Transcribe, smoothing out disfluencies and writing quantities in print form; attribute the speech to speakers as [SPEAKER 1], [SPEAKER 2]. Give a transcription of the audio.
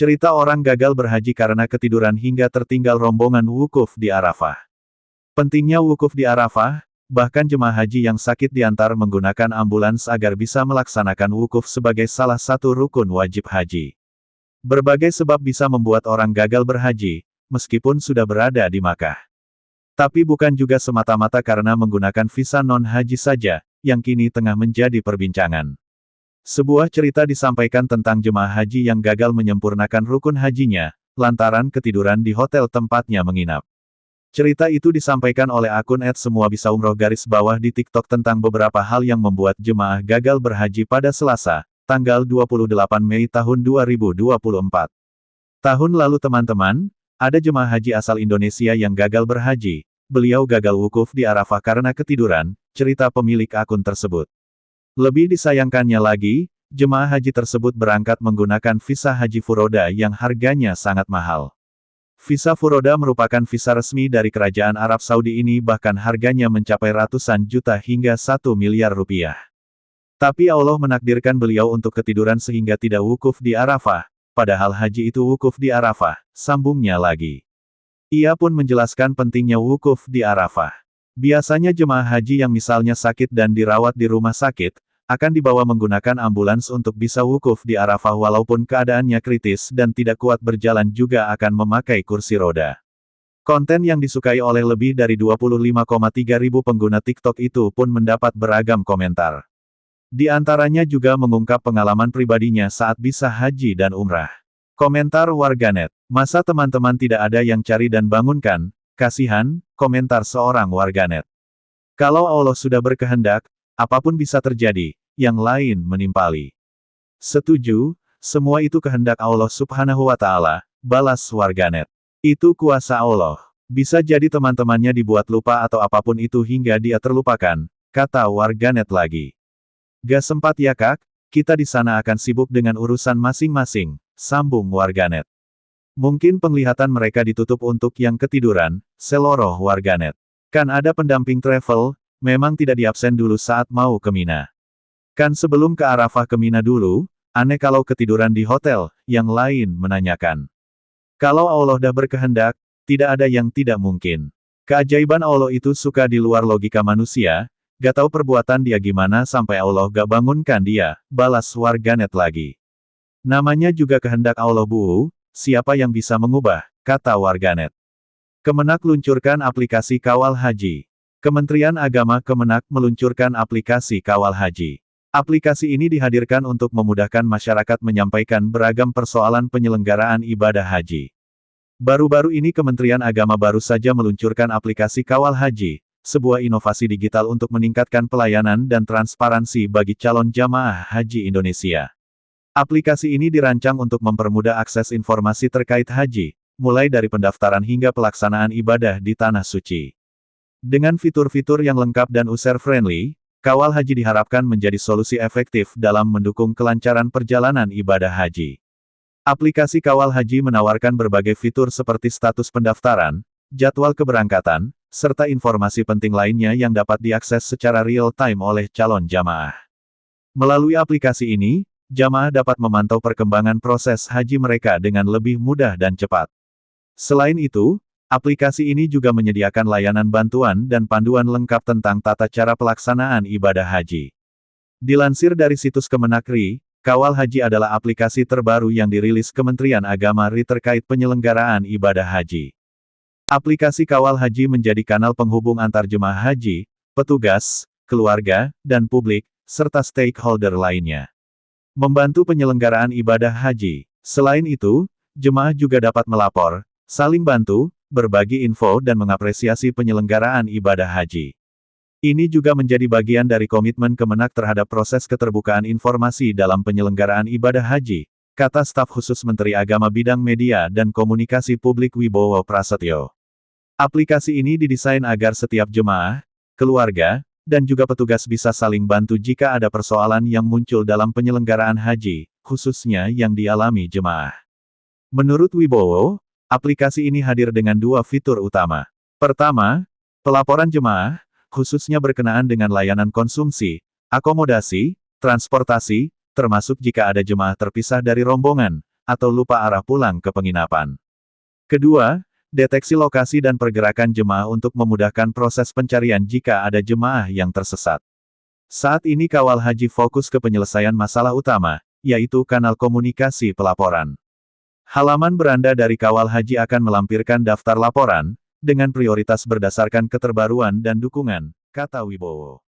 [SPEAKER 1] Cerita orang gagal berhaji karena ketiduran hingga tertinggal rombongan wukuf di Arafah. Pentingnya wukuf di Arafah, bahkan jemaah haji yang sakit diantar menggunakan ambulans agar bisa melaksanakan wukuf sebagai salah satu rukun wajib haji. Berbagai sebab bisa membuat orang gagal berhaji, meskipun sudah berada di Makkah. Tapi bukan juga semata-mata karena menggunakan visa non-haji saja, yang kini tengah menjadi perbincangan. Sebuah cerita disampaikan tentang jemaah haji yang gagal menyempurnakan rukun hajinya, lantaran ketiduran di hotel tempatnya menginap. Cerita itu disampaikan oleh akun @semuabisaumroh _ di TikTok tentang beberapa hal yang membuat jemaah gagal berhaji pada Selasa, tanggal 28 Mei tahun 2024. Tahun lalu teman-teman, ada jemaah haji asal Indonesia yang gagal berhaji. Beliau gagal wukuf di Arafah karena ketiduran, cerita pemilik akun tersebut. Lebih disayangkannya lagi, jemaah haji tersebut berangkat menggunakan visa haji furoda yang harganya sangat mahal. Visa furoda merupakan visa resmi dari kerajaan Arab Saudi ini, bahkan harganya mencapai ratusan juta hingga 1 miliar rupiah. Tapi Allah menakdirkan beliau untuk ketiduran sehingga tidak wukuf di Arafah, padahal haji itu wukuf di Arafah, sambungnya lagi. Ia pun menjelaskan pentingnya wukuf di Arafah. Biasanya jemaah haji yang misalnya sakit dan dirawat di rumah sakit, akan dibawa menggunakan ambulans untuk bisa wukuf di Arafah walaupun keadaannya kritis dan tidak kuat berjalan juga akan memakai kursi roda. Konten yang disukai oleh lebih dari 25,3 ribu pengguna TikTok itu pun mendapat beragam komentar. Di antaranya juga mengungkap pengalaman pribadinya saat bisa haji dan umrah. Komentar warganet, masa teman-teman tidak ada yang cari dan bangunkan? Kasihan, komentar seorang warganet. Kalau Allah sudah berkehendak, apapun bisa terjadi, yang lain menimpali. Setuju, semua itu kehendak Allah Subhanahu wa Ta'ala, balas warganet. Itu kuasa Allah. Bisa jadi teman-temannya dibuat lupa atau apapun itu hingga dia terlupakan, kata warganet lagi. Gak sempat ya kak, kita di sana akan sibuk dengan urusan masing-masing, sambung warganet. Mungkin penglihatan mereka ditutup untuk yang ketiduran, seloroh warganet. Kan ada pendamping travel, memang tidak diabsen dulu saat mau ke Mina. Kan sebelum ke Arafah ke Mina dulu, aneh kalau ketiduran di hotel, yang lain menanyakan. Kalau Allah dah berkehendak, tidak ada yang tidak mungkin. Keajaiban Allah itu suka di luar logika manusia, gak tahu perbuatan dia gimana sampai Allah gak bangunkan dia, balas warganet lagi. Namanya juga kehendak Allah bu. Siapa yang bisa mengubah, kata warganet. Kemenak luncurkan aplikasi kawal haji. Kementerian Agama Kemenak meluncurkan aplikasi kawal haji. Aplikasi ini dihadirkan untuk memudahkan masyarakat menyampaikan beragam persoalan penyelenggaraan ibadah haji. Baru-baru ini Kementerian Agama baru saja meluncurkan aplikasi kawal haji, sebuah inovasi digital untuk meningkatkan pelayanan dan transparansi bagi calon jamaah haji Indonesia. Aplikasi ini dirancang untuk mempermudah akses informasi terkait haji, mulai dari pendaftaran hingga pelaksanaan ibadah di Tanah Suci. Dengan fitur-fitur yang lengkap dan user-friendly, kawal haji diharapkan menjadi solusi efektif dalam mendukung kelancaran perjalanan ibadah haji. Aplikasi kawal haji menawarkan berbagai fitur seperti status pendaftaran, jadwal keberangkatan, serta informasi penting lainnya yang dapat diakses secara real-time oleh calon jamaah. Melalui aplikasi ini, jamaah dapat memantau perkembangan proses haji mereka dengan lebih mudah dan cepat. Selain itu, aplikasi ini juga menyediakan layanan bantuan dan panduan lengkap tentang tata cara pelaksanaan ibadah haji. Dilansir dari situs Kemenak RI, Kawal Haji adalah aplikasi terbaru yang dirilis Kementerian Agama RI terkait penyelenggaraan ibadah haji. Aplikasi Kawal Haji menjadi kanal penghubung antar jemaah haji, petugas, keluarga, dan publik, serta stakeholder lainnya. Membantu penyelenggaraan ibadah haji. Selain itu, jemaah juga dapat melapor, saling bantu, berbagi info dan mengapresiasi penyelenggaraan ibadah haji. Ini juga menjadi bagian dari komitmen Kemenak terhadap proses keterbukaan informasi dalam penyelenggaraan ibadah haji, kata staf khusus Menteri Agama Bidang Media dan Komunikasi Publik Wibowo Prasetyo. Aplikasi ini didesain agar setiap jemaah, keluarga, dan juga petugas bisa saling bantu jika ada persoalan yang muncul dalam penyelenggaraan haji, khususnya yang dialami jemaah. Menurut Wibowo, aplikasi ini hadir dengan dua fitur utama. Pertama, pelaporan jemaah, khususnya berkenaan dengan layanan konsumsi, akomodasi, transportasi, termasuk jika ada jemaah terpisah dari rombongan, atau lupa arah pulang ke penginapan. Kedua, deteksi lokasi dan pergerakan jemaah untuk memudahkan proses pencarian jika ada jemaah yang tersesat. Saat ini kawal haji fokus ke penyelesaian masalah utama, yaitu kanal komunikasi pelaporan. Halaman beranda dari kawal haji akan melampirkan daftar laporan, dengan prioritas berdasarkan keterbaruan dan dukungan, kata Wibowo.